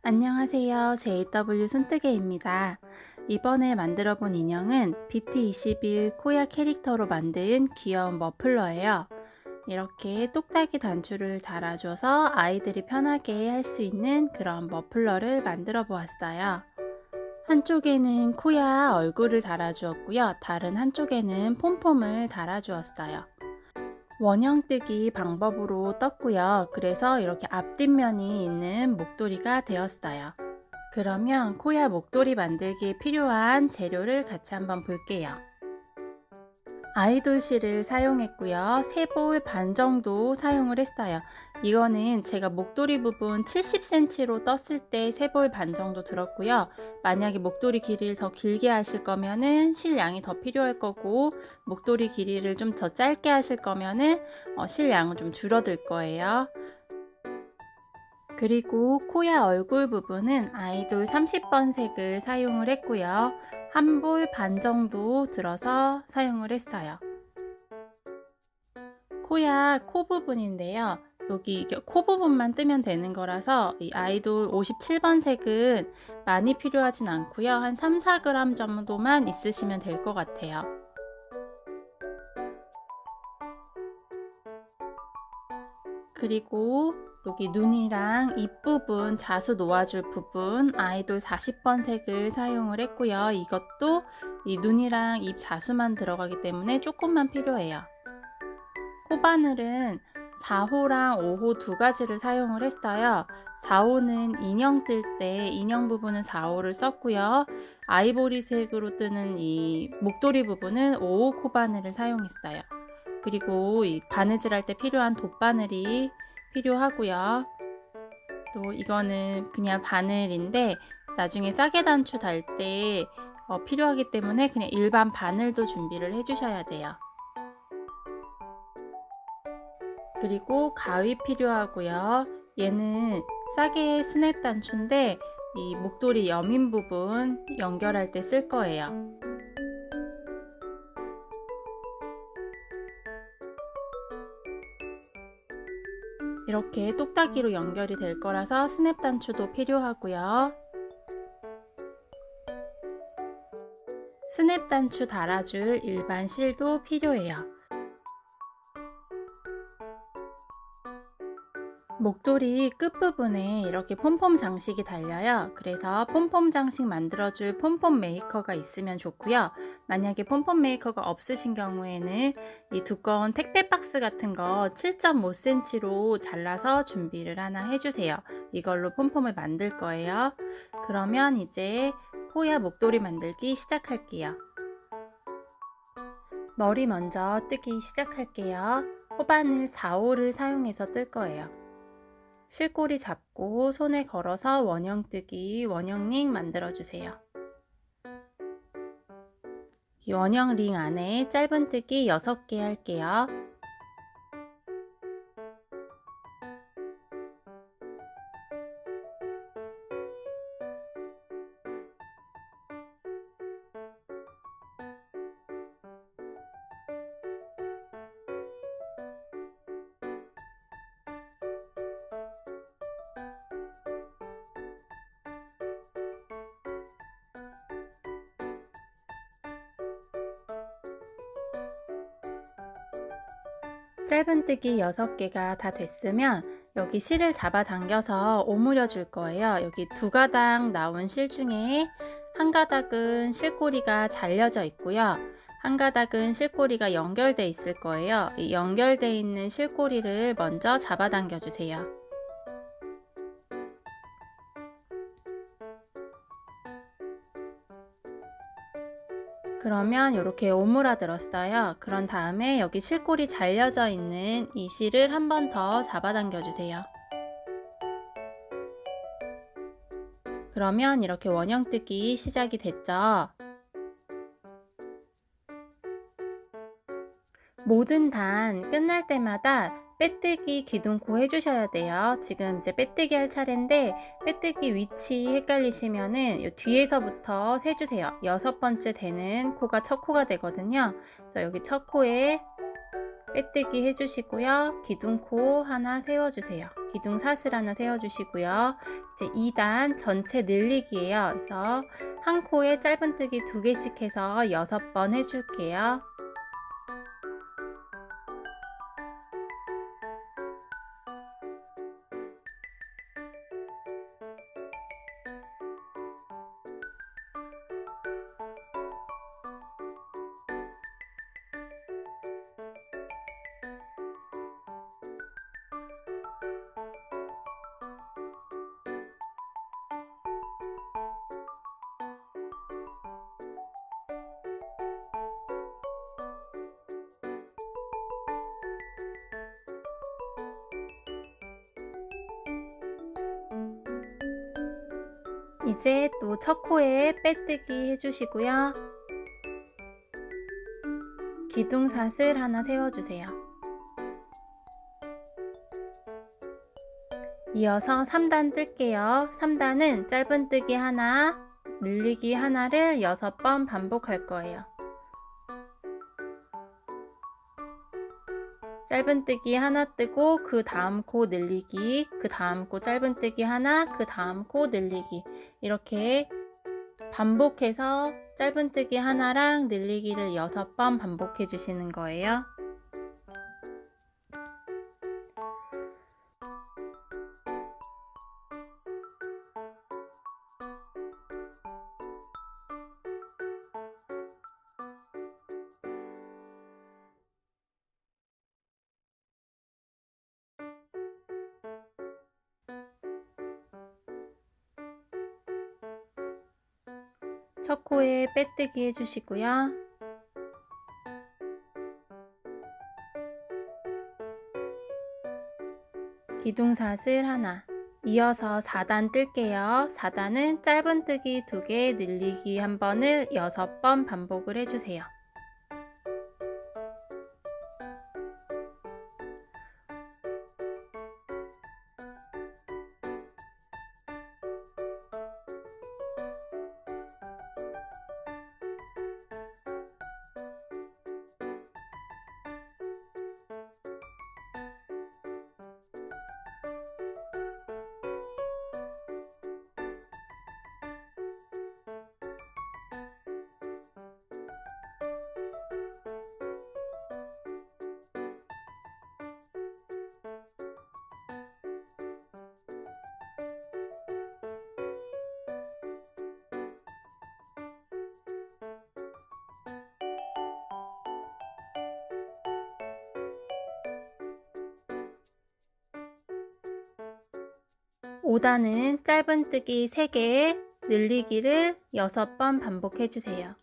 안녕하세요. JW 손뜨개입니다. 이번에 만들어 본 인형은 BT21 코야 캐릭터로 만든 귀여운 머플러예요. 이렇게 똑딱이 단추를 달아줘서 아이들이 편하게 할 수 있는 그런 머플러를 만들어 보았어요. 한쪽에는 코야 얼굴을 달아주었고요. 다른 한쪽에는 폼폼을 달아주었어요. 원형뜨기 방법으로 떴고요. 그래서 이렇게 앞뒷면이 있는 목도리가 되었어요. 그러면 코야 목도리 만들기에 필요한 재료를 같이 한번 볼게요. 아이돌 실을 사용했고요. 3볼 반 정도 사용을 했어요. 이거는 제가 목도리 부분 70cm로 떴을 때 3볼 반 정도 들었고요. 만약에 목도리 길이를 더 길게 하실 거면은 실 양이 더 필요할 거고, 목도리 길이를 좀 더 짧게 하실 거면은 실 양은 좀 줄어들 거예요. 그리고 코야 얼굴 부분은 아이돌 30번 색을 사용을 했고요. 한 볼 반 정도 들어서 사용을 했어요. 코야 코 부분인데요. 여기 코 부분만 뜨면 되는 거라서 이 아이돌 57번 색은 많이 필요하진 않고요. 한 3, 4g 정도만 있으시면 될 것 같아요. 그리고 여기 눈이랑 입 부분, 자수 놓아줄 부분 아이돌 40번 색을 사용을 했고요. 이것도 이 눈이랑 입 자수만 들어가기 때문에 조금만 필요해요. 코바늘은 4호랑 5호 두 가지를 사용을 했어요. 4호는 인형 뜰 때 인형 부분은 4호를 썼고요. 아이보리색으로 뜨는 이 목도리 부분은 5호 코바늘을 사용했어요. 그리고 이 바느질 할 때 필요한 돗바늘이 필요하고요. 또 이거는 그냥 바늘인데 나중에 싸게 단추 달 때 필요하기 때문에 그냥 일반 바늘도 준비를 해주셔야 돼요. 그리고 가위 필요하고요. 얘는 싸게 스냅 단추인데 이 목도리 여민 부분 연결할 때 쓸 거예요. 이렇게 똑딱이로 연결이 될 거라서 스냅 단추도 필요하고요. 스냅 단추 달아줄 일반 실도 필요해요. 목도리 끝부분에 이렇게 폼폼 장식이 달려요. 그래서 폼폼 장식 만들어줄 폼폼 메이커가 있으면 좋고요. 만약에 폼폼 메이커가 없으신 경우에는 이 두꺼운 택배 박스 같은 거 7.5cm로 잘라서 준비를 하나 해주세요. 이걸로 폼폼을 만들 거예요. 그러면 이제 코야 목도리 만들기 시작할게요. 머리 먼저 뜨기 시작할게요. 코바늘 4호를 사용해서 뜰 거예요. 실꼬리 잡고 손에 걸어서 원형뜨기, 원형링 만들어주세요. 이 원형 링 안에 짧은뜨기 6개 할게요. 짧은뜨기 6개가 다 됐으면 여기 실을 잡아당겨서 오므려 줄 거예요. 여기 2가닥 나온 실 중에 한 가닥은 실꼬리가 잘려져 있고요. 한 가닥은 실꼬리가 연결돼 있을 거예요. 이 연결돼 있는 실꼬리를 먼저 잡아당겨 주세요. 그러면 이렇게 오므라들었어요. 그런 다음에 여기 실골이 잘려져 있는 이 실을 한 번 더 잡아당겨 주세요. 그러면 이렇게 원형뜨기 시작이 됐죠. 모든 단 끝날 때마다 빼뜨기 기둥코 해주셔야 돼요. 지금 이제 빼뜨기 할 차례인데 빼뜨기 위치 헷갈리시면은 뒤에서부터 세주세요. 6번째 되는 코가 첫 코가 되거든요. 그래서 여기 첫 코에 빼뜨기 해주시고요. 기둥코 하나 세워주세요. 기둥사슬 하나 세워주시고요. 이제 2단 전체 늘리기예요. 그래서 한 코에 짧은뜨기 2개씩 해서 6번 해줄게요. 이제 또 첫 코에 빼뜨기 해주시고요. 기둥사슬 하나 세워주세요. 이어서 3단 뜰게요. 3단은 짧은뜨기 하나, 늘리기 하나를 6번 반복할 거예요. 짧은뜨기 하나 뜨고 그 다음 코 늘리기, 그 다음 코 짧은뜨기 하나, 그 다음 코 늘리기, 이렇게 반복해서 짧은뜨기 하나랑 늘리기를 6번 반복해 주시는 거예요. 첫 코에 빼뜨기 해주시고요. 기둥사슬 하나. 이어서 4단 뜰게요. 4단은 짧은뜨기 2개, 늘리기 1번을 6번 반복을 해주세요. (5단은) 짧은뜨기 3개, 늘리기를 6번 반복해 주세요.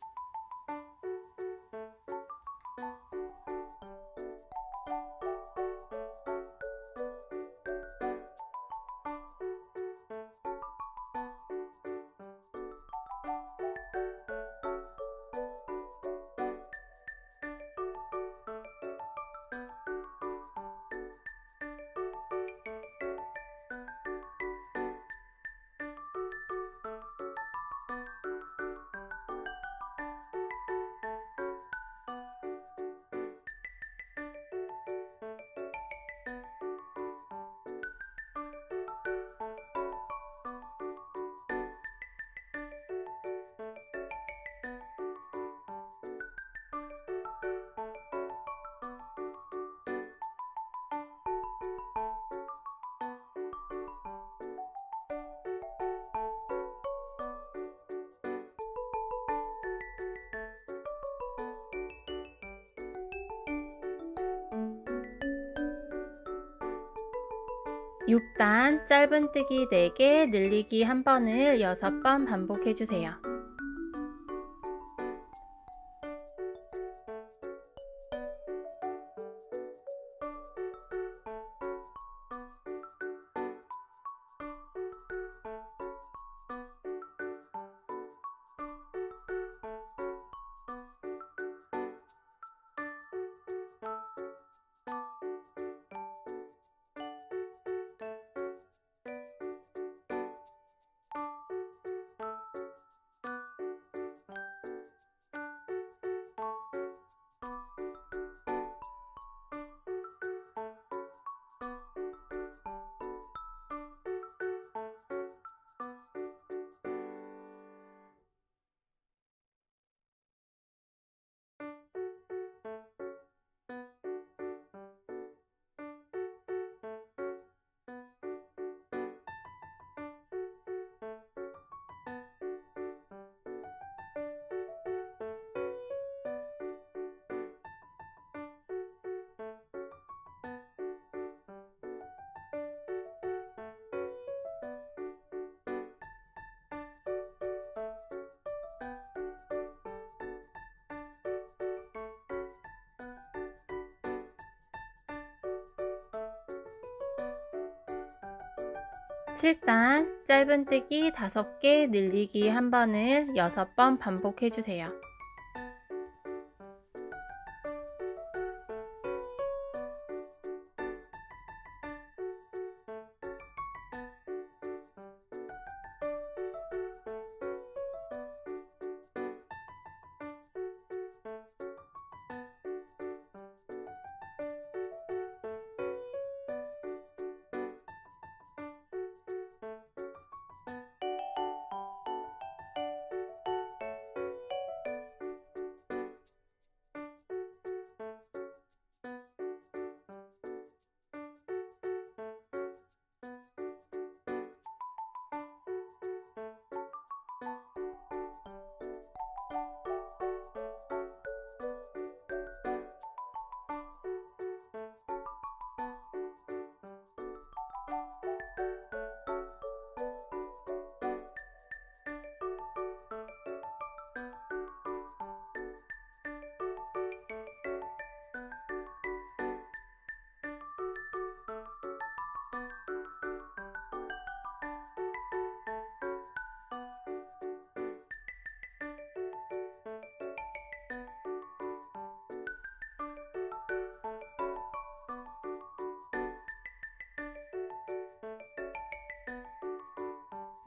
(6단) 짧은뜨기 4개, 늘리기 1번을 6번 반복해 주세요. 7단 짧은뜨기 5개 늘리기 1번을 6번 반복해 주세요.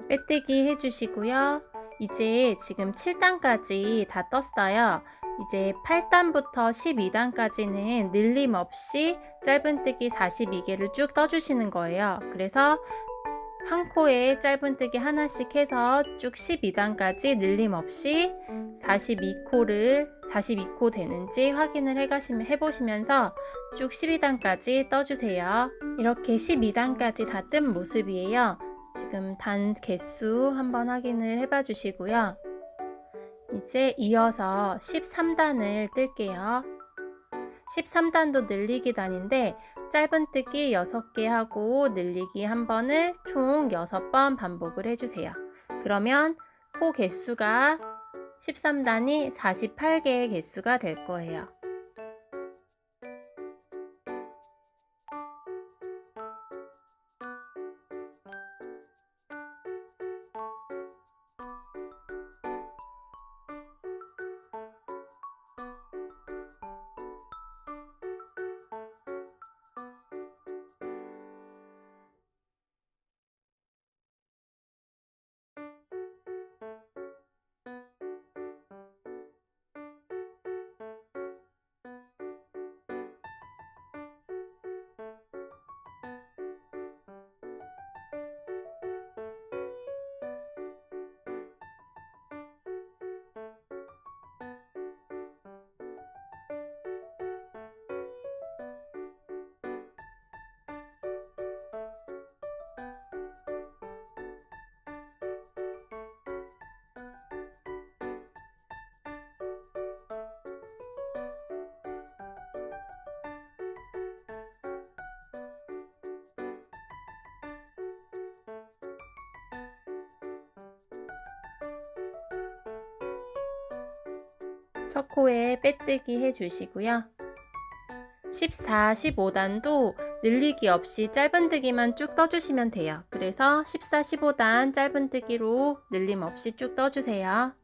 빼뜨기 해주시고요. 이제 지금 7단까지 다 떴어요. 이제 8단부터 12단까지는 늘림 없이 짧은뜨기 42개를 쭉 떠주시는 거예요. 그래서 한 코에 짧은뜨기 하나씩 해서 쭉 12단까지 늘림 없이 42코 되는지 확인을 해보시면서 쭉 12단까지 떠주세요. 이렇게 12단까지 다 뜬 모습이에요. 지금 단 개수 한번 확인을 해봐 주시고요. 이제 이어서 13단을 뜰게요. 13단도 늘리기 단인데 짧은뜨기 6개 하고 늘리기 1번을 총 6번 반복을 해주세요. 그러면 코 개수가 13단이 48개의 개수가 될 거예요. 첫 코에 빼뜨기 해주시고요. 14, 15단도 늘리기 없이 짧은뜨기만 쭉 떠주시면 돼요. 그래서 14, 15단 짧은뜨기로 늘림 없이 쭉 떠주세요.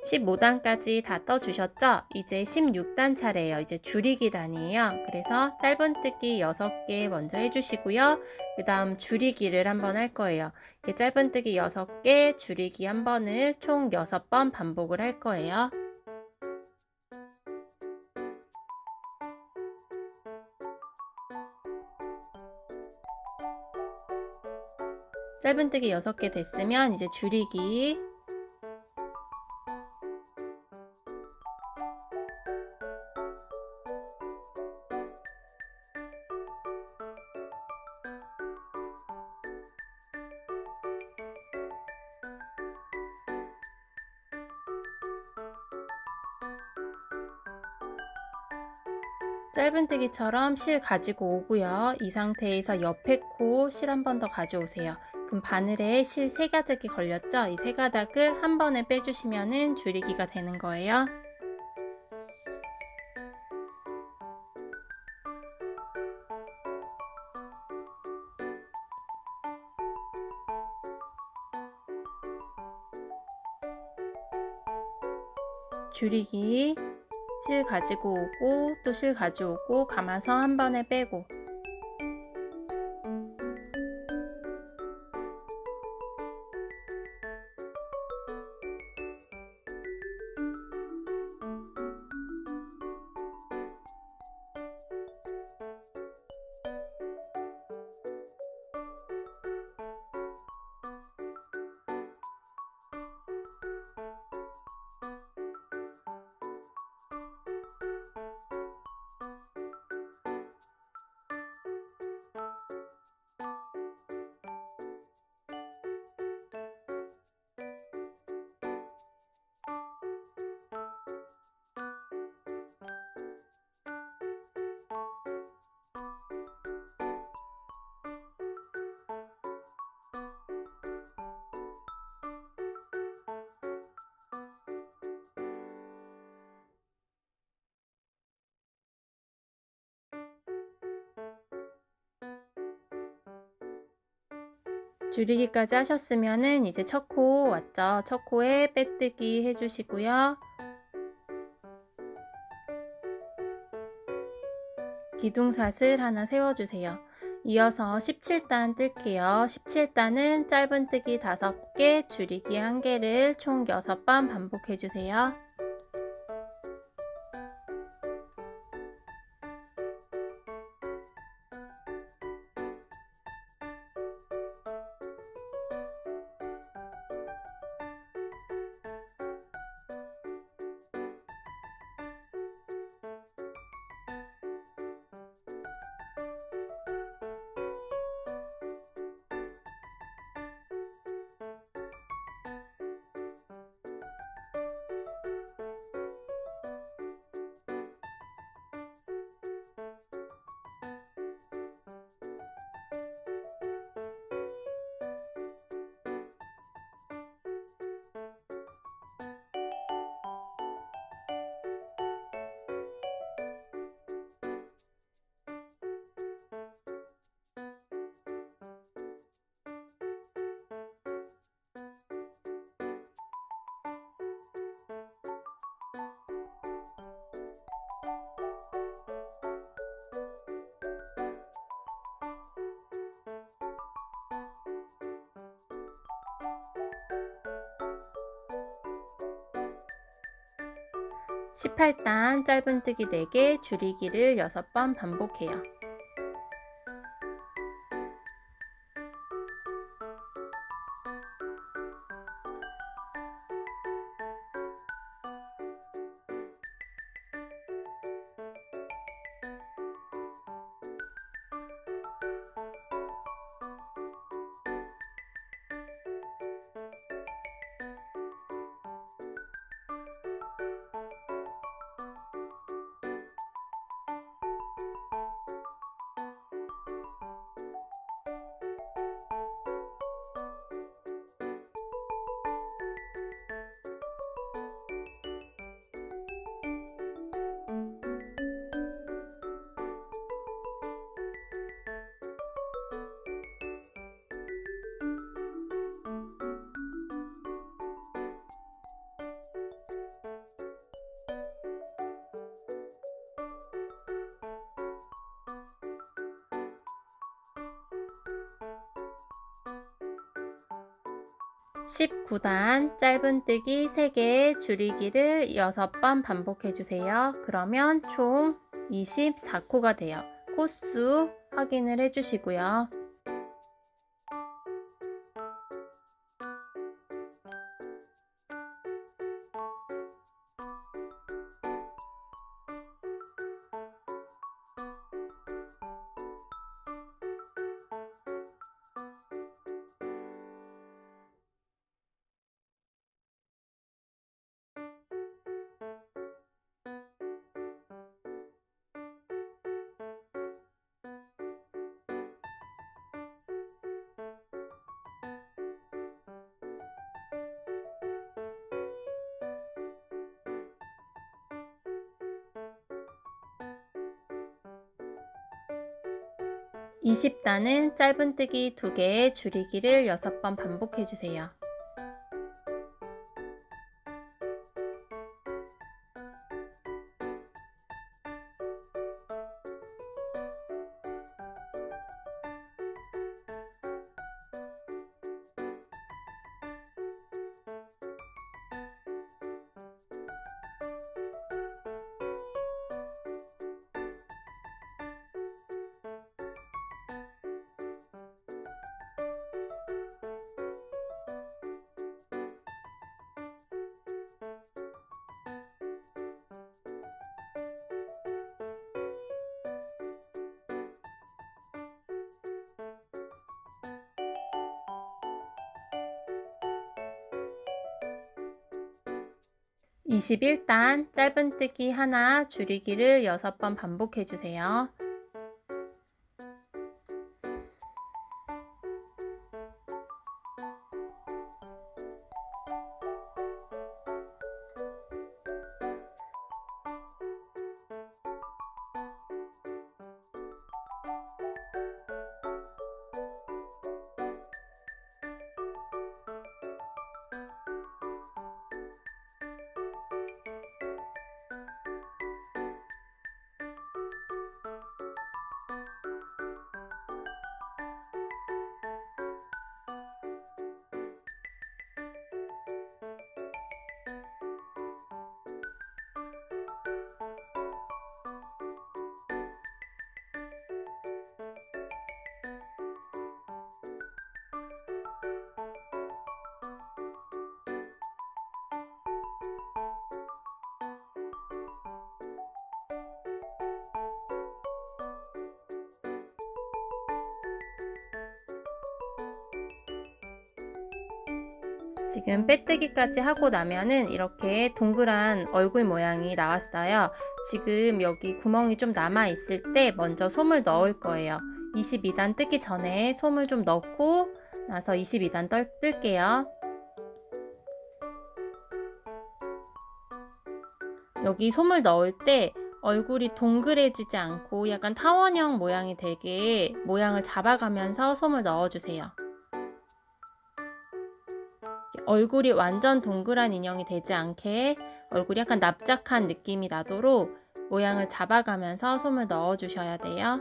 15단까지 다 떠주셨죠? 이제 16단 차례예요. 이제 줄이기 단이에요. 그래서 짧은뜨기 6개 먼저 해주시고요. 그 다음 줄이기를 한번 할 거예요. 짧은뜨기 6개, 줄이기 1번을 총 6번 반복을 할 거예요. 짧은뜨기 6개 됐으면 이제 줄이기 짧은뜨기처럼 실 가지고 오고요. 이 상태에서 옆에 코 실 한 번 더 가져오세요. 그럼 바늘에 실 3가닥이 걸렸죠? 이 3가닥을 한 번에 빼주시면 줄이기가 되는 거예요. 줄이기 실 가지고 오고 또 실 가져오고 감아서 한 번에 빼고 줄이기까지 하셨으면은 이제 첫 코 왔죠? 첫 코에 빼뜨기 해주시고요. 기둥사슬 하나 세워주세요. 이어서 17단 뜰게요. 17단은 짧은뜨기 5개, 줄이기 1개를 총 6번 반복해주세요. (18단) 짧은뜨기 4개, 줄이기를 6번 반복해요. (19단) 짧은뜨기 3개, 줄이기를 6번 반복해주세요. 그러면 총 24코가 돼요. 코수 확인을 해주시고요. (20단은) 짧은뜨기 2개, 줄이기를 6번 반복해주세요. 21단 짧은뜨기 하나, 줄이기를 6번 반복해 주세요. 지금 빼뜨기까지 하고 나면은 이렇게 동그란 얼굴 모양이 나왔어요. 지금 여기 구멍이 좀 남아 있을 때 먼저 솜을 넣을 거예요. 22단 뜨기 전에 솜을 좀 넣고 나서 22단 뜰게요. 여기 솜을 넣을 때 얼굴이 동그래지지 않고 약간 타원형 모양이 되게 모양을 잡아가면서 솜을 넣어주세요. 얼굴이 완전 동그란 인형이 되지 않게 얼굴이 약간 납작한 느낌이 나도록 모양을 잡아가면서 솜을 넣어주셔야 돼요.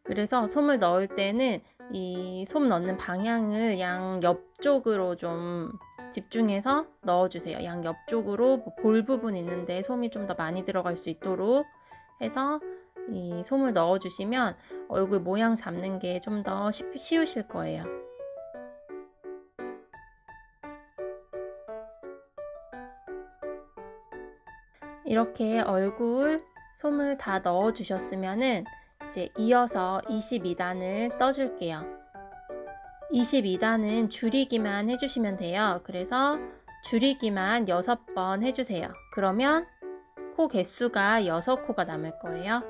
그래서 솜을 넣을 때는 이 솜 넣는 방향을 양 옆쪽으로 좀 집중해서 넣어주세요. 양 옆쪽으로 볼 부분 있는데 솜이 좀 더 많이 들어갈 수 있도록 해서 이 솜을 넣어주시면 얼굴 모양 잡는 게 좀 더 쉬우실 거예요. 이렇게 얼굴 솜을 다 넣어주셨으면은 이제 이어서 22단을 떠줄게요. 22단은 줄이기만 해주시면 돼요. 그래서 줄이기만 6번 해주세요. 그러면 코 개수가 6코가 남을 거예요.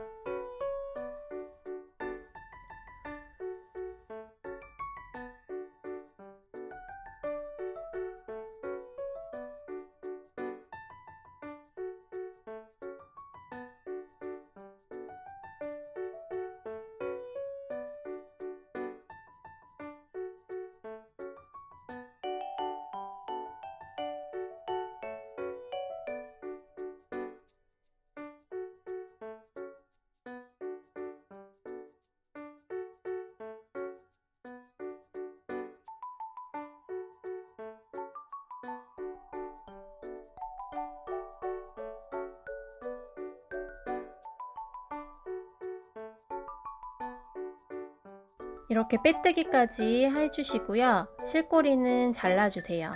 이렇게 빼뜨기까지 해주시고요. 실꼬리는 잘라주세요.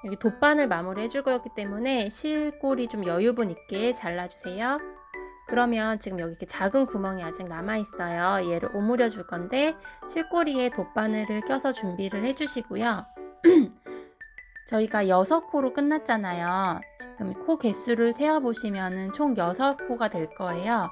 여기 돗바늘 마무리 해줄 거였기 때문에 실꼬리 좀 여유분 있게 잘라주세요. 그러면 지금 여기 이렇게 작은 구멍이 아직 남아있어요. 얘를 오므려 줄 건데 실꼬리에 돗바늘을 껴서 준비를 해주시고요. 저희가 6코로 끝났잖아요. 지금 코 개수를 세어보시면 총 6코가 될 거예요.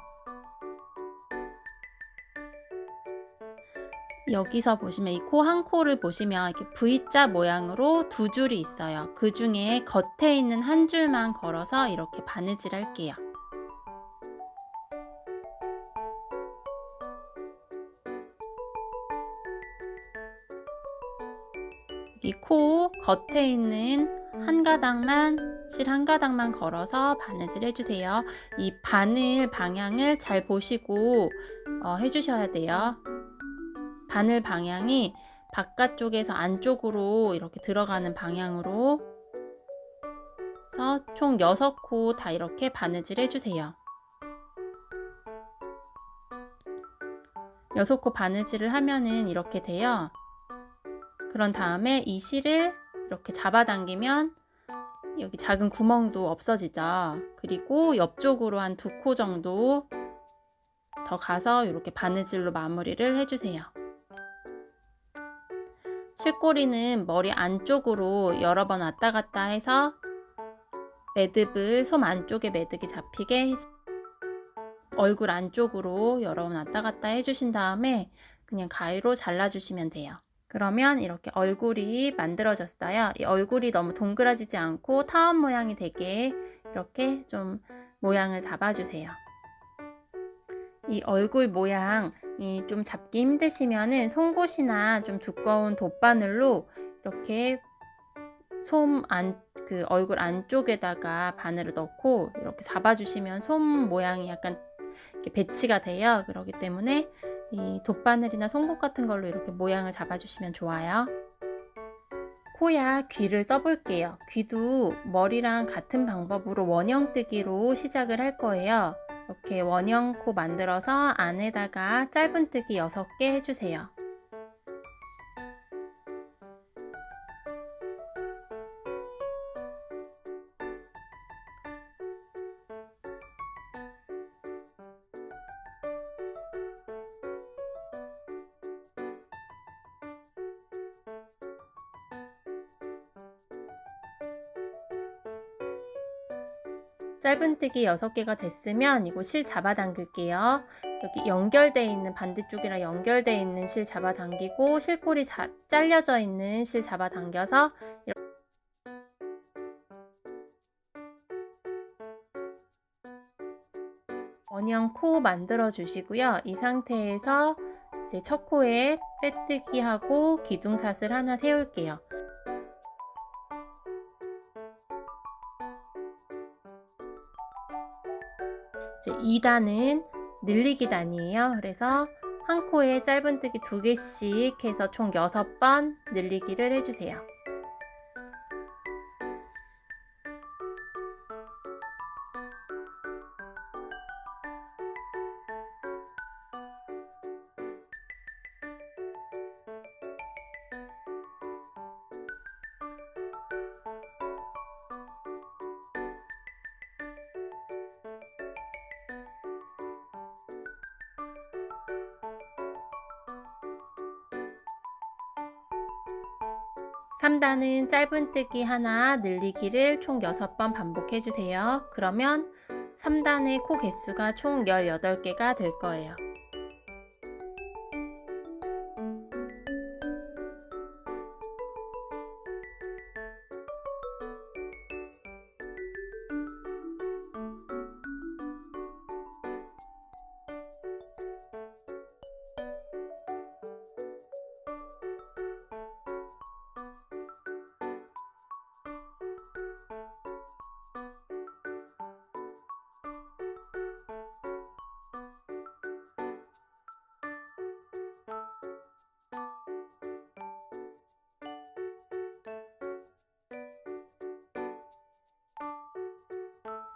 여기서 보시면 이 코 한 코를 보시면 이렇게 V자 모양으로 두 줄이 있어요. 그 중에 겉에 있는 한 줄만 걸어서 이렇게 바느질 할게요. 이 코 겉에 있는 한 가닥만, 실 한 가닥만 걸어서 바느질 해주세요. 이 바늘 방향을 잘 보시고 해주셔야 돼요. 바늘 방향이 바깥쪽에서 안쪽으로 이렇게 들어가는 방향으로 그래서 총 6코 다 이렇게 바느질 해주세요. 6코 바느질을 하면은 이렇게 돼요. 그런 다음에 이 실을 이렇게 잡아당기면 여기 작은 구멍도 없어지죠. 그리고 옆쪽으로 한 2코 정도 더 가서 이렇게 바느질로 마무리를 해주세요. 실꼬리는 머리 안쪽으로 여러 번 왔다 갔다 해서 매듭을 솜 안쪽에 매듭이 잡히게 얼굴 안쪽으로 여러 번 왔다 갔다 해주신 다음에 그냥 가위로 잘라주시면 돼요. 그러면 이렇게 얼굴이 만들어졌어요. 이 얼굴이 너무 동그라지지 않고 타원 모양이 되게 이렇게 좀 모양을 잡아주세요. 이 얼굴 모양이 좀 잡기 힘드시면은 송곳이나 좀 두꺼운 돗바늘로 이렇게 그 얼굴 안쪽에다가 바늘을 넣고 이렇게 잡아주시면 솜 모양이 약간 이렇게 배치가 돼요. 그렇기 때문에 이 돗바늘이나 송곳 같은 걸로 이렇게 모양을 잡아주시면 좋아요. 코야 귀를 떠볼게요. 귀도 머리랑 같은 방법으로 원형뜨기로 시작을 할 거예요. 이렇게 원형 코 만들어서 안에다가 짧은뜨기 6개 해주세요. 짧은뜨기 6개가 됐으면 이거 실 잡아당길게요. 여기 연결되어 있는 반대쪽이랑 연결되어 있는 실 잡아당기고 실꼬리 잘려져 있는 실 잡아당겨서 원형 코 만들어 주시고요. 이 상태에서 이제 첫 코에 빼뜨기 하고 기둥사슬 하나 세울게요. 이제 2단은 늘리기 단이에요. 그래서 한 코에 짧은뜨기 2개씩 해서 총 6번 늘리기를 해주세요. (3단은) 짧은뜨기 하나 늘리기를 총 6번 반복해 주세요. 그러면 3단의 코 개수가 총 18개가 될 거예요.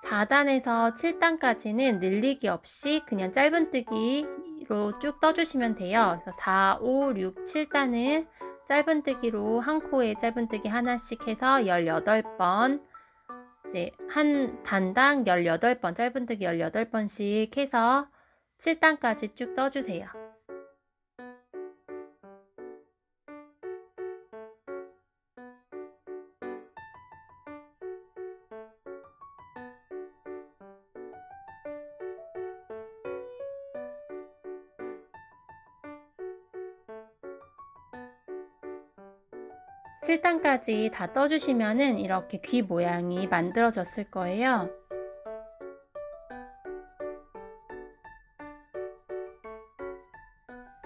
(4단에서) (7단까지는) 늘리기 없이 그냥 짧은뜨기로 쭉 떠주시면 돼요. 그래서 4, 5, 6, 7단은 짧은뜨기로 한 코에 짧은뜨기 하나씩 해서 18번, 이제 한 단당 18번, 짧은뜨기 18번씩 해서 7단까지 쭉 떠주세요. (7단까지) 다 떠주시면은 이렇게 귀 모양이 만들어졌을 거예요.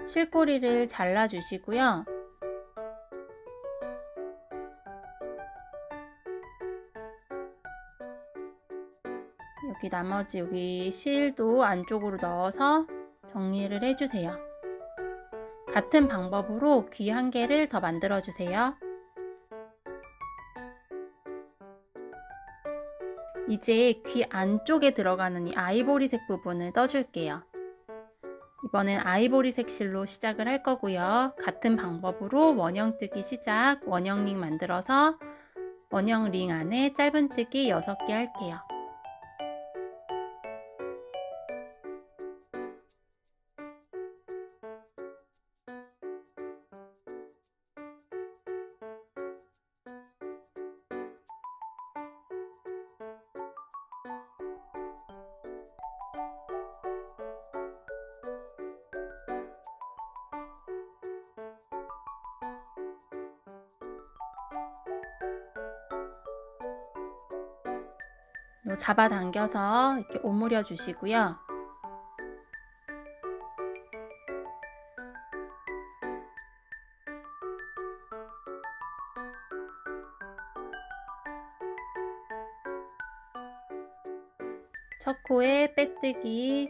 실꼬리를 잘라 주시고요. 여기 나머지 여기 실도 안쪽으로 넣어서 정리를 해주세요. 같은 방법으로 귀 1개를 더 만들어 주세요. 이제 귀 안쪽에 들어가는 이 아이보리색 부분을 떠줄게요. 이번엔 아이보리색 실로 시작을 할 거고요. 같은 방법으로 원형뜨기 시작, 원형링 만들어서 원형링 안에 짧은뜨기 6개 할게요. 잡아당겨서 이렇게 오므려 주시고요. 첫 코에 빼뜨기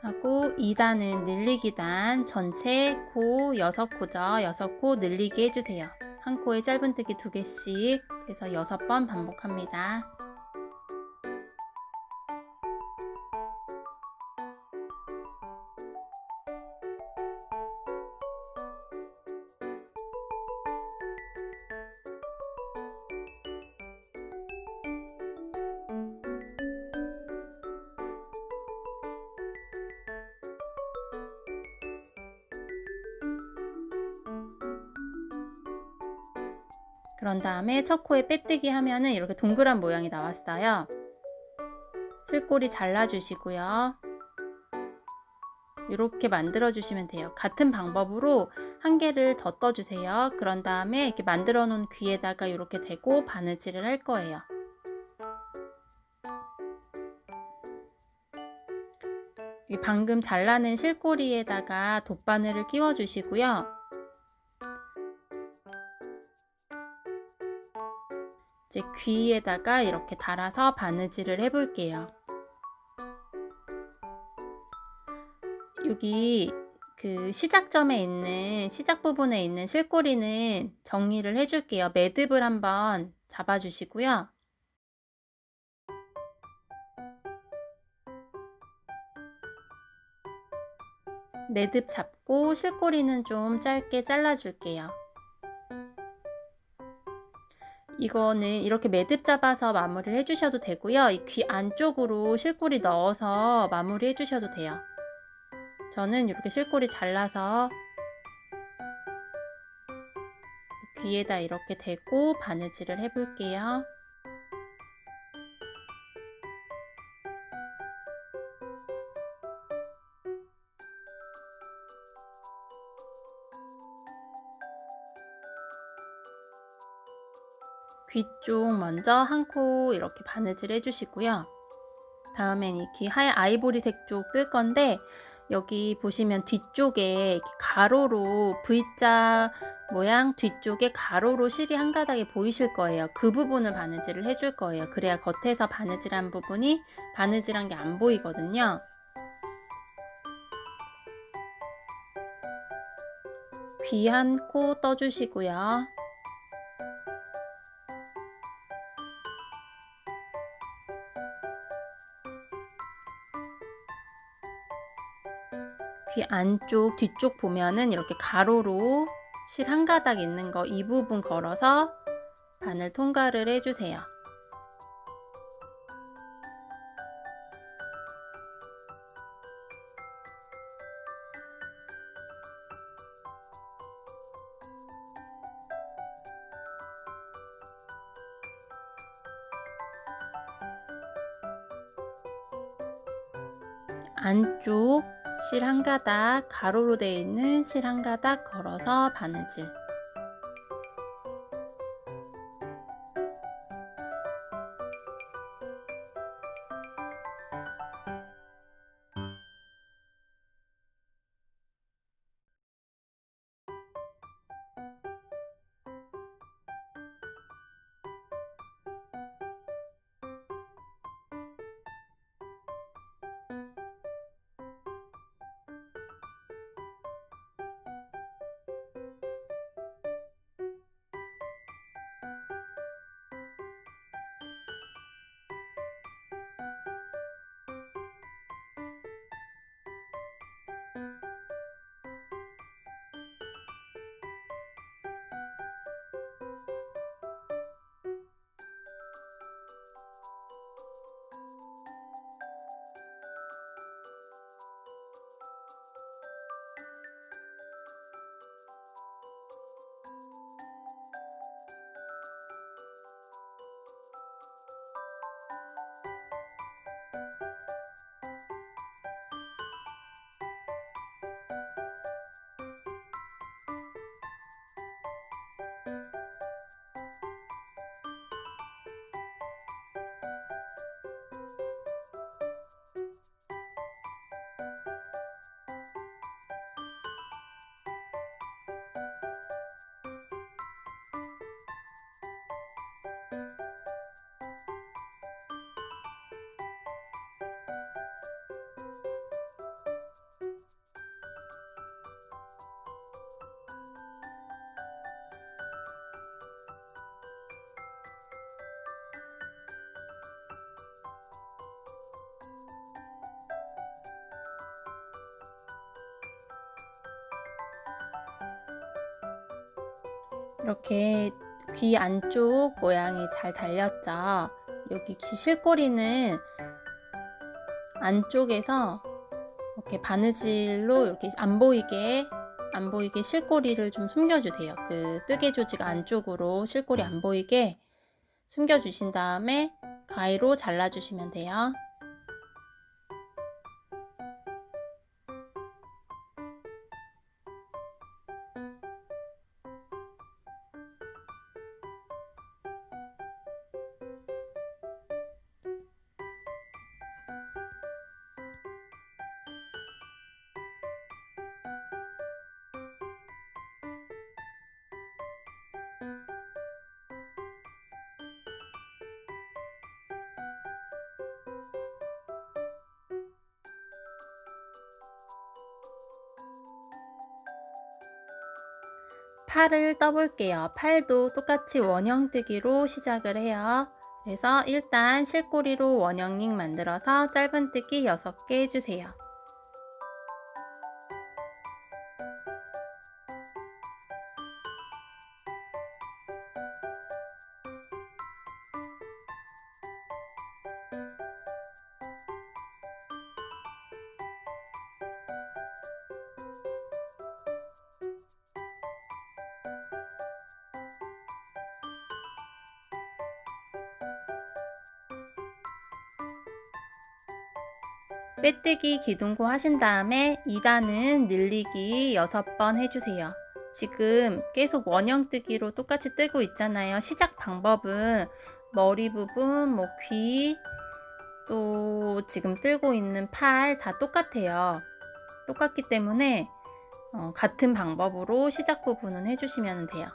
하고 2단은 늘리기 단, 전체 코 6코죠. 6코 늘리기 해주세요. 한 코에 짧은뜨기 2개씩 해서 6번 반복합니다. 그런 다음에 첫 코에 빼뜨기 하면은 이렇게 동그란 모양이 나왔어요. 실꼬리 잘라주시고요. 이렇게 만들어 주시면 돼요. 같은 방법으로 한 개를 더 떠주세요. 그런 다음에 이렇게 만들어 놓은 귀에다가 이렇게 대고 바느질을 할 거예요. 이 방금 잘라낸 실꼬리에다가 돗바늘을 끼워 주시고요. 이제 귀에다가 이렇게 달아서 바느질을 해 볼게요. 여기 그 시작점에 있는 시작 부분에 있는 실꼬리는 정리를 해 줄게요. 매듭을 한번 잡아 주시고요. 매듭 잡고 실꼬리는 좀 짧게 잘라 줄게요. 이거는 이렇게 매듭 잡아서 마무리를 해주셔도 되고요. 이 귀 안쪽으로 실꼬리 넣어서 마무리 해주셔도 돼요. 저는 이렇게 실꼬리 잘라서 귀에다 이렇게 대고 바느질을 해볼게요. 귀 쪽 먼저 한 코 이렇게 바느질 해주시고요. 다음엔 이 귀 하얀 아이보리색 쪽 뜰 건데 여기 보시면 뒤쪽에 이렇게 가로로 V자 모양 뒤쪽에 가로로 실이 한 가닥이 보이실 거예요. 그 부분을 바느질을 해줄 거예요. 그래야 겉에서 바느질한 부분이 바느질한 게 안 보이거든요. 귀 한 코 떠주시고요. 귀 안쪽 뒤쪽 보면은 이렇게 가로로 실 한 가닥 있는 거 이 부분 걸어서 바늘 통과를 해주세요. 안쪽 실 한 가닥 가로로 되어 있는 실 한 가닥 걸어서 바느질. 이렇게 귀 안쪽 모양이 잘 달렸죠. 여기 귀 실꼬리는 안쪽에서 이렇게 바느질로 이렇게 안 보이게 실꼬리를 좀 숨겨주세요. 그 뜨개 조직 안쪽으로 실꼬리 안 보이게 숨겨주신 다음에 가위로 잘라주시면 돼요. 팔을 떠볼게요. 팔도 똑같이 원형뜨기로 시작을 해요. 그래서 일단 실꼬리로 원형링 만들어서 짧은뜨기 6개 해주세요. 빼뜨기 기둥코 하신 다음에 2단은 늘리기 6번 해주세요. 지금 계속 원형뜨기로 똑같이 뜨고 있잖아요. 시작 방법은 머리 부분, 귀, 또 지금 뜨고 있는 팔 다 똑같아요. 똑같기 때문에 같은 방법으로 시작 부분은 해주시면 돼요.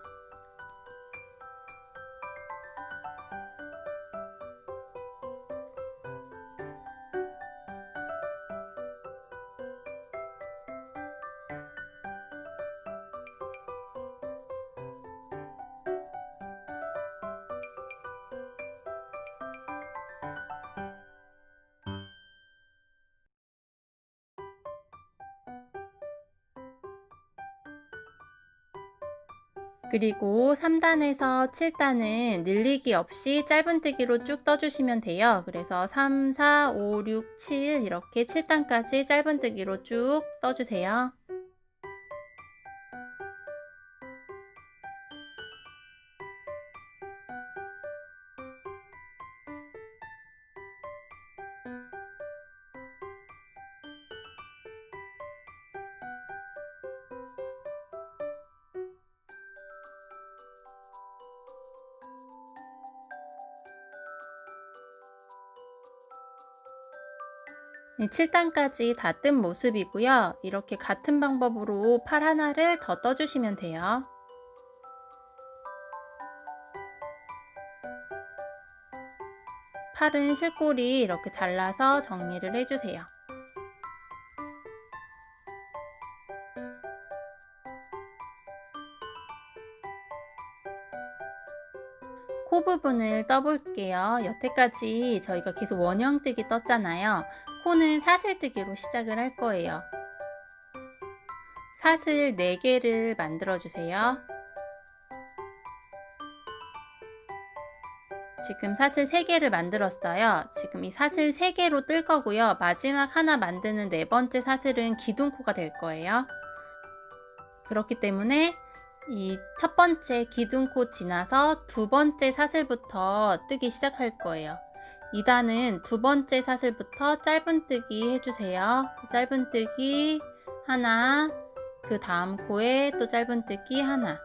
그리고 3단에서 7단은 늘리기 없이 짧은뜨기로 쭉 떠주시면 돼요. 그래서 3, 4, 5, 6, 7 이렇게 7단까지 짧은뜨기로 쭉 떠주세요. 네, 7단까지 다 뜬 모습이고요. 이렇게 같은 방법으로 팔 하나를 더 떠주시면 돼요. 팔은 실꼬리 이렇게 잘라서 정리를 해주세요. 코 부분을 떠볼게요. 여태까지 저희가 계속 원형뜨기 떴잖아요. 코는 사슬뜨기로 시작을 할 거예요. 사슬 4개를 만들어 주세요. 지금 사슬 3개를 만들었어요. 지금 이 사슬 3개로 뜰 거고요. 마지막 하나 만드는 4번째 사슬은 기둥코가 될 거예요. 그렇기 때문에 이 첫 번째 기둥코 지나서 두 번째 사슬부터 뜨기 시작할 거예요. 2단은 두 번째 사슬부터 짧은뜨기 해주세요. 짧은뜨기 하나, 그 다음 코에 또 짧은뜨기 하나.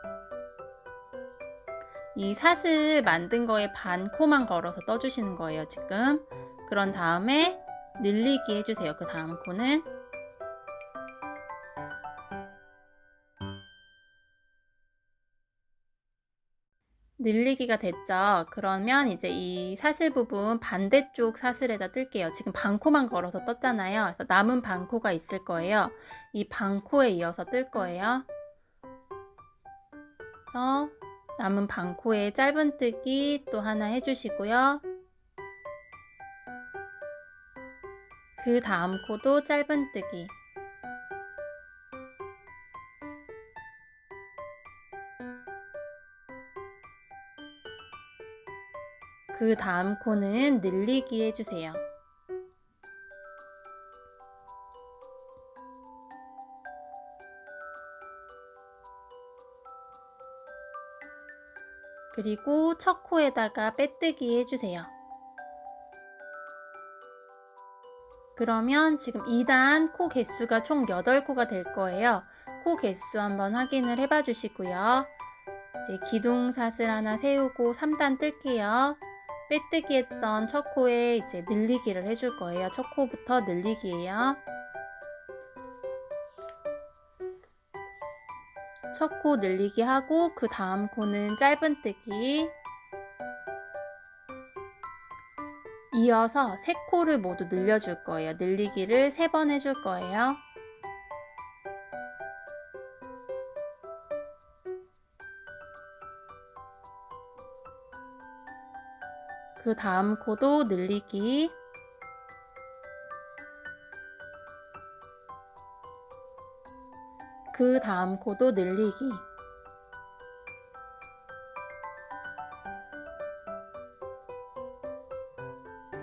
이 사슬 만든 거에 반 코만 걸어서 떠주시는 거예요, 지금. 그런 다음에 늘리기 해주세요. 그 다음 코는. 늘리기가 됐죠? 그러면 이제 이 사슬 부분 반대쪽 사슬에다 뜰게요. 지금 반코만 걸어서 떴잖아요. 그래서 남은 반코가 있을 거예요. 이 반코에 이어서 뜰 거예요. 그래서 남은 반코에 짧은뜨기 또 하나 해주시고요. 그 다음 코도 짧은뜨기. 그 다음 코는 늘리기 해주세요. 그리고 첫 코에다가 빼뜨기 해주세요. 그러면 지금 2단 코 개수가 총 8코가 될 거예요. 코 개수 한번 확인을 해봐 주시고요. 이제 기둥사슬 하나 세우고 3단 뜰게요. 빼뜨기 했던 첫 코에 이제 늘리기를 해줄 거예요. 첫 코부터 늘리기예요. 첫 코 늘리기 하고 그 다음 코는 짧은뜨기. 이어서 3코를 모두 늘려줄 거예요. 늘리기를 3번 해줄 거예요. 그 다음 코도 늘리기. 그 다음 코도 늘리기.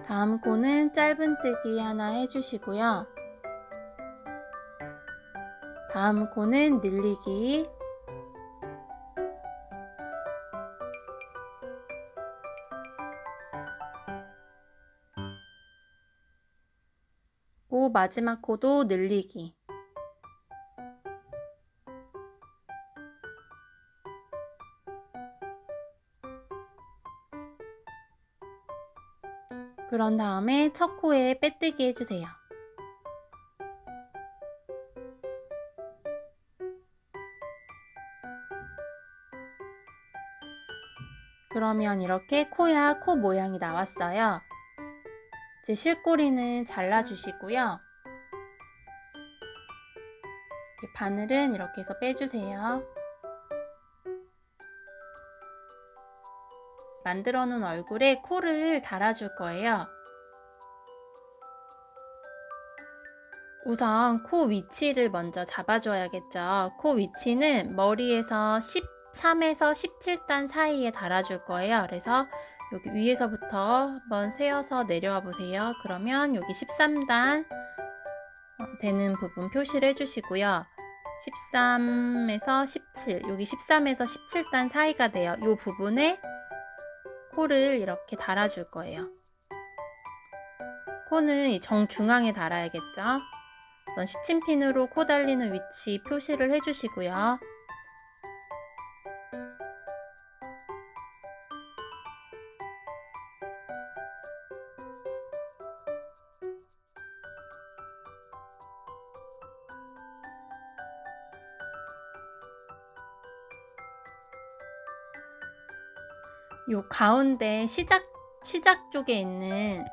다음 코는 짧은뜨기 하나 해주시고요. 다음 코는 늘리기. 그 마지막 코도 늘리기. 그런 다음에 첫 코에 빼뜨기 해주세요. 그러면 이렇게 코야 코 모양이 나왔어요. 이제 실꼬리는 잘라주시고요. 바늘은 이렇게 해서 빼주세요. 만들어 놓은 얼굴에 코를 달아줄 거예요. 우선 코 위치를 먼저 잡아줘야겠죠. 코 위치는 머리에서 13에서 17단 사이에 달아줄 거예요. 그래서 여기 위에서부터 한번 세어서 내려와 보세요. 그러면 여기 13단 되는 부분 표시를 해주시고요. 13에서 17, 여기 13에서 17단 사이가 돼요. 이 부분에 코를 이렇게 달아줄 거예요. 코는 정중앙에 달아야겠죠. 우선 시침핀으로 코 달리는 위치 표시를 해주시고요. 요 가운데 시작 쪽에 있는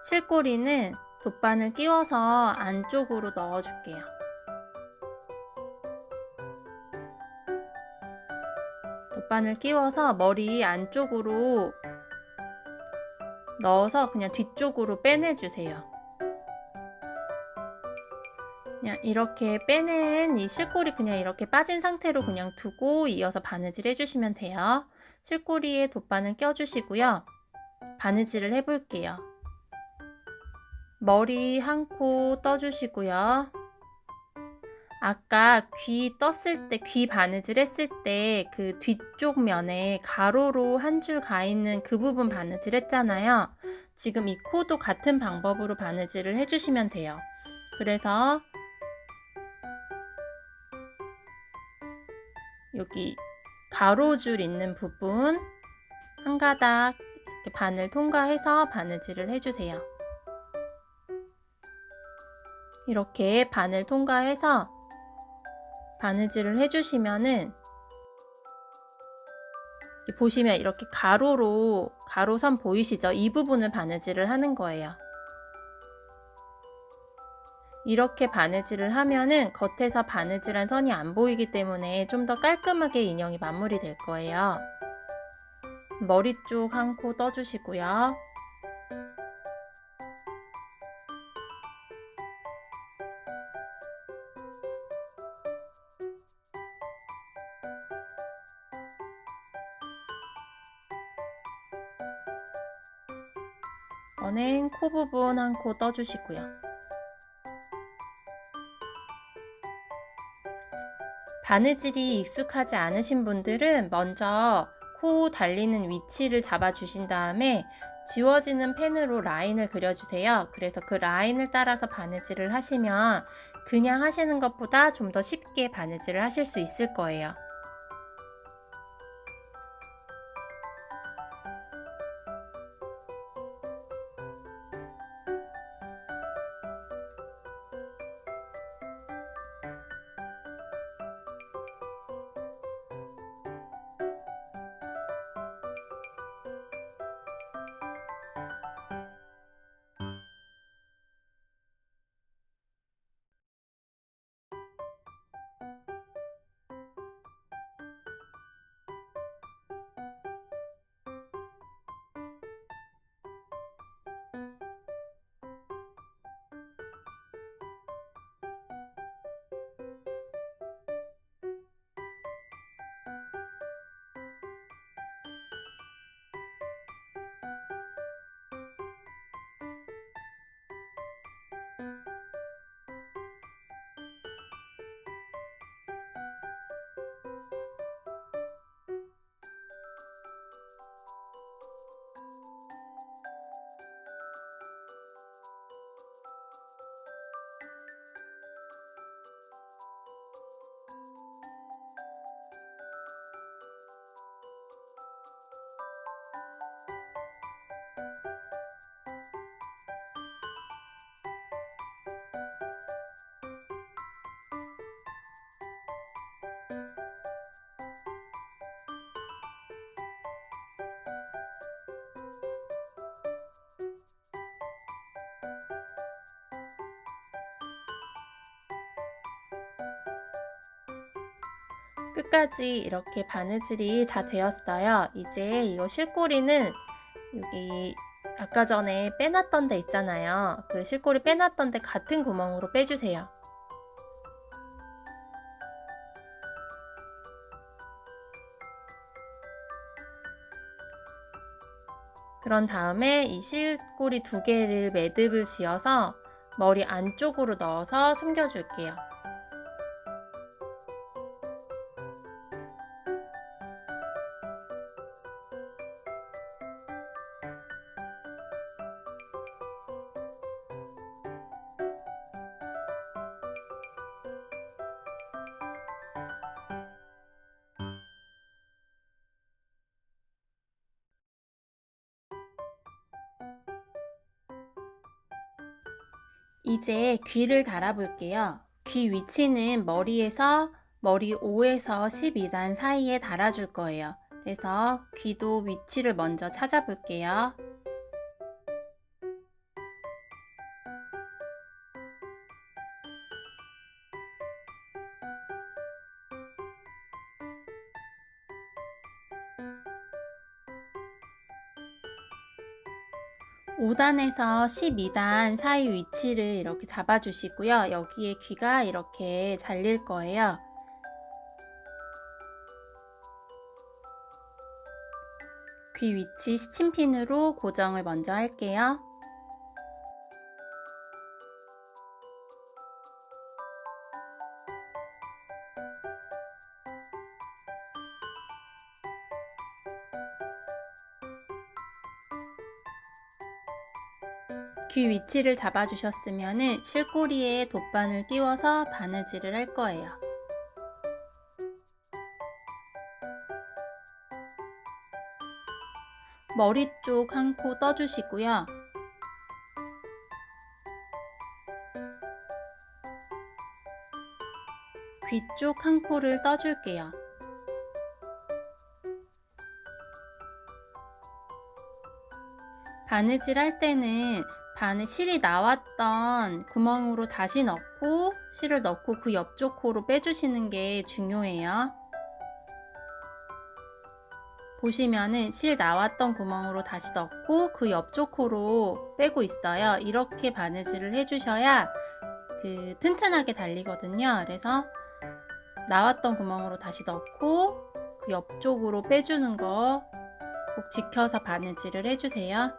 실꼬리는 돗바늘 끼워서 안쪽으로 넣어줄게요. 돗바늘 끼워서 머리 안쪽으로 넣어서 그냥 뒤쪽으로 빼내주세요. 그냥 이렇게 빼낸 이 실꼬리 그냥 이렇게 빠진 상태로 그냥 두고 이어서 바느질 해주시면 돼요. 실꼬리에 돗바늘 껴주시고요. 바느질을 해볼게요. 머리 한 코 떠주시고요. 아까 귀 떴을 때, 귀 바느질 했을 때 그 뒤쪽 면에 가로로 한 줄 가 있는 그 부분 바느질 했잖아요. 지금 이 코도 같은 방법으로 바느질을 해주시면 돼요. 그래서 여기 가로줄 있는 부분 한 가닥 이렇게 바늘 통과해서 바느질을 해주세요. 이렇게 바늘 통과해서 바느질을 해주시면은 보시면 이렇게 가로로 가로선 보이시죠? 이 부분을 바느질을 하는 거예요. 이렇게 바느질을 하면은 겉에서 바느질한 선이 안 보이기 때문에 좀 더 깔끔하게 인형이 마무리 될 거예요. 머리 쪽 한 코 떠주시고요. 이번엔 코 부분 한 코 떠주시고요. 바느질이 익숙하지 않으신 분들은 먼저 코 달리는 위치를 잡아주신 다음에 지워지는 펜으로 라인을 그려주세요. 그래서 그 라인을 따라서 바느질을 하시면 그냥 하시는 것보다 좀 더 쉽게 바느질을 하실 수 있을 거예요. 끝까지 이렇게 바느질이 다 되었어요. 이제 이거 실꼬리는 여기 아까 전에 빼놨던 데 있잖아요. 그 실꼬리 빼놨던 데 같은 구멍으로 빼주세요. 그런 다음에 이 실꼬리 두 개를 매듭을 지어서 머리 안쪽으로 넣어서 숨겨줄게요. 이제 귀를 달아볼게요. 귀 위치는 머리 5에서 12단 사이에 달아줄 거예요. 그래서 귀도 위치를 먼저 찾아볼게요. (5단에서) (12단) 사이 위치를 이렇게 잡아주시고요. 여기에 귀가 이렇게 달릴 거예요. 귀 위치 시침핀으로 고정을 먼저 할게요. 귀 위치를 잡아주셨으면 실꼬리에 돗바늘 띄워서 바느질을 할 거예요. 머리 쪽 한 코 떠주시고요. 귀 쪽 한 코를 떠줄게요. 바느질 할 때는 실이 나왔던 구멍으로 다시 넣고 실을 넣고 그 옆쪽 코로 빼주시는 게 중요해요. 보시면은 실 나왔던 구멍으로 다시 넣고 그 옆쪽 코로 빼고 있어요. 이렇게 바느질을 해주셔야 튼튼하게 달리거든요. 그래서 나왔던 구멍으로 다시 넣고 그 옆쪽으로 빼주는 거 꼭 지켜서 바느질을 해주세요.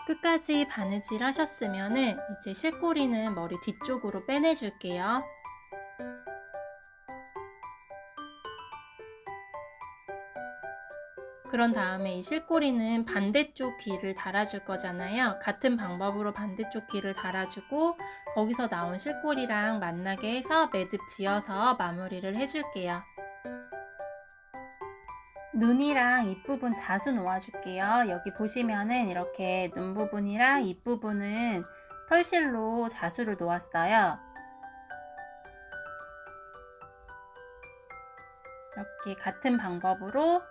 끝까지 바느질 하셨으면은 이제 실꼬리는 머리 뒤쪽으로 빼내줄게요. 그런 다음에 이 실꼬리는 반대쪽 귀를 달아줄 거잖아요. 같은 방법으로 반대쪽 귀를 달아주고 거기서 나온 실꼬리랑 만나게 해서 매듭 지어서 마무리를 해줄게요. 눈이랑 입부분 자수 놓아줄게요. 여기 보시면은 이렇게 눈 부분이랑 입 부분은 털실로 자수를 놓았어요. 이렇게 같은 방법으로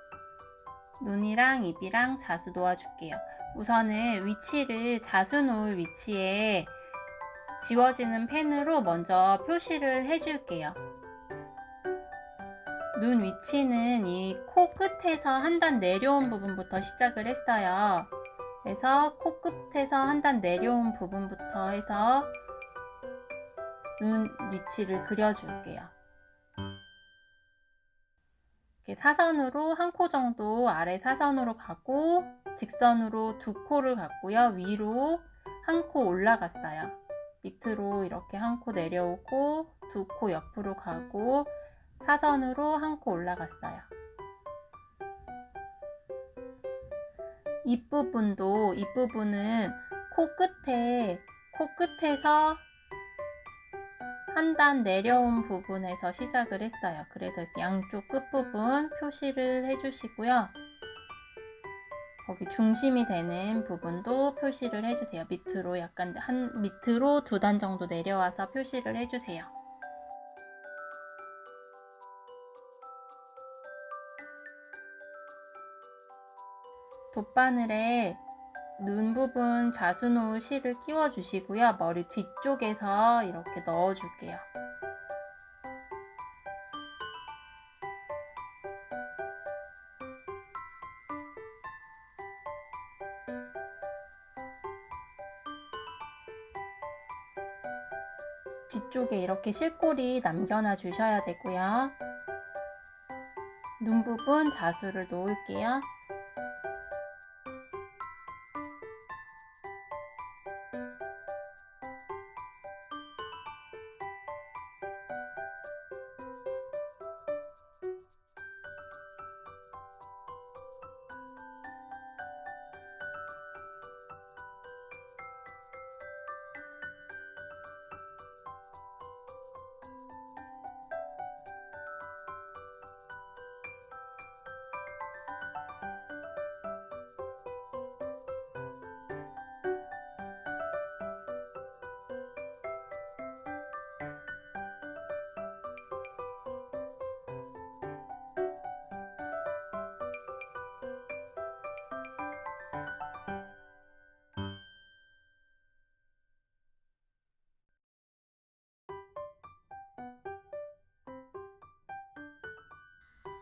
눈이랑 입이랑 자수 놓아줄게요. 우선은 위치를 자수 놓을 위치에 지워지는 펜으로 먼저 표시를 해줄게요. 눈 위치는 이 코 끝에서 한 단 내려온 부분부터 시작을 했어요. 그래서 코끝에서 한 단 내려온 부분부터 해서 눈 위치를 그려줄게요. 이렇게 사선으로 한 코 정도 아래 사선으로 가고 직선으로 두 코를 갔고요. 위로 한 코 올라갔어요. 밑으로 이렇게 한 코 내려오고 두 코 옆으로 가고 사선으로 한 코 올라갔어요. 입부분은 코끝에서 한 단 내려온 부분에서 시작을 했어요. 그래서 이렇게 양쪽 끝부분 표시를 해주시고요. 거기 중심이 되는 부분도 표시를 해주세요. 밑으로 밑으로 두 단 정도 내려와서 표시를 해주세요. 돗바늘에 눈 부분 자수노 실을 끼워 주시고요. 머리 뒤쪽에서 이렇게 넣어 줄게요. 뒤쪽에 이렇게 실꼬리 남겨놔 주셔야 되고요. 눈 부분 자수를 놓을게요.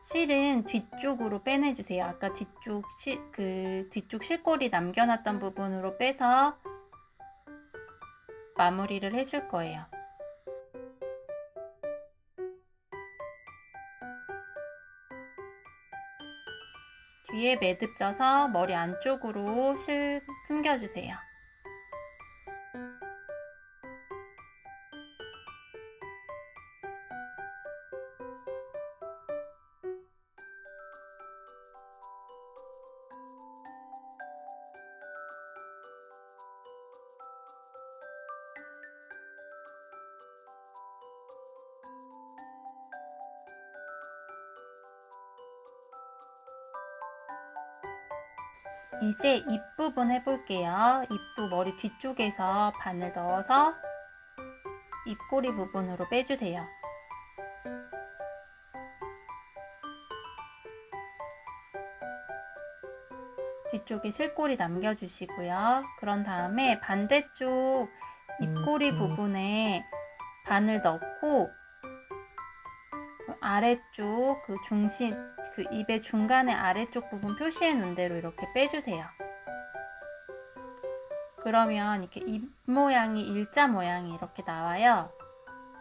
실은 뒤쪽으로 빼내주세요. 아까 뒤쪽 실꼬리 남겨놨던 부분으로 빼서 마무리를 해줄 거예요. 뒤에 매듭 져서 머리 안쪽으로 실 숨겨주세요. 이제 입 부분 해볼게요. 입도 머리 뒤쪽에서 바늘 넣어서 입꼬리 부분으로 빼주세요. 뒤쪽에 실꼬리 남겨주시고요. 그런 다음에 반대쪽 입꼬리 부분에 바늘 넣고 아래쪽 입의 중간에 아래쪽 부분 표시해 놓은 대로 이렇게 빼주세요. 그러면 이렇게 입 모양이 일자 모양이 이렇게 나와요.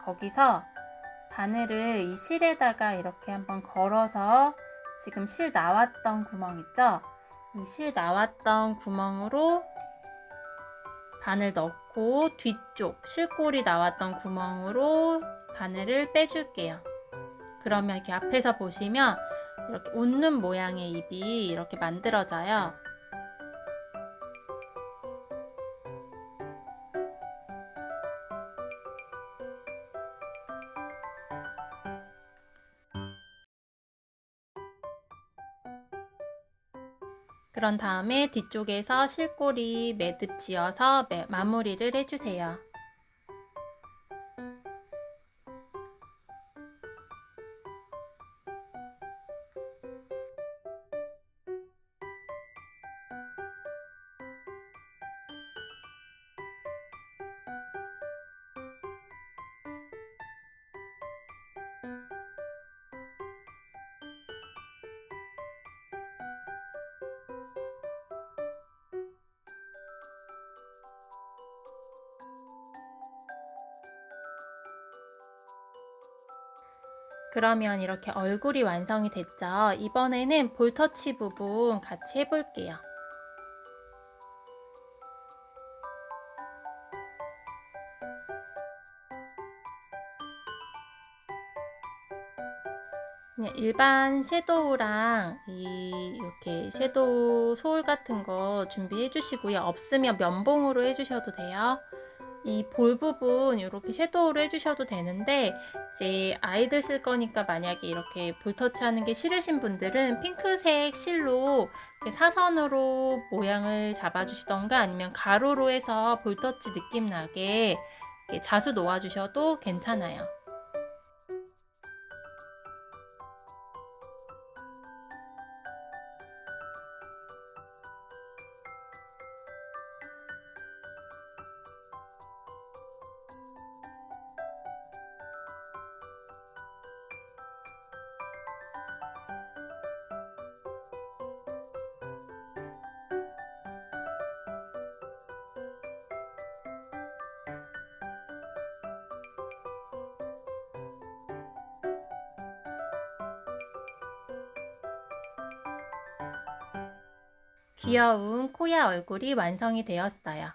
거기서 바늘을 이 실에다가 이렇게 한번 걸어서 지금 실 나왔던 구멍 있죠? 이 실 나왔던 구멍으로 바늘 넣고 뒤쪽 실꼬리 나왔던 구멍으로 바늘을 빼줄게요. 그러면 이렇게 앞에서 보시면 이렇게 웃는 모양의 입이 이렇게 만들어져요. 그런 다음에 뒤쪽에서 실꼬리 매듭 지어서 마무리를 해주세요. 그러면 이렇게 얼굴이 완성이 됐죠? 이번에는 볼터치 부분 같이 해볼게요. 그냥 일반 섀도우랑 이렇게 섀도우 소울 같은 거 준비해 주시고요. 없으면 면봉으로 해주셔도 돼요. 이 볼 부분 이렇게 섀도우로 해주셔도 되는데 이제 아이들 쓸 거니까 만약에 이렇게 볼터치 하는 게 싫으신 분들은 핑크색 실로 이렇게 사선으로 모양을 잡아주시던가 아니면 가로로 해서 볼터치 느낌 나게 이렇게 자수 놓아주셔도 괜찮아요. 귀여운 코야 얼굴이 완성이 되었어요.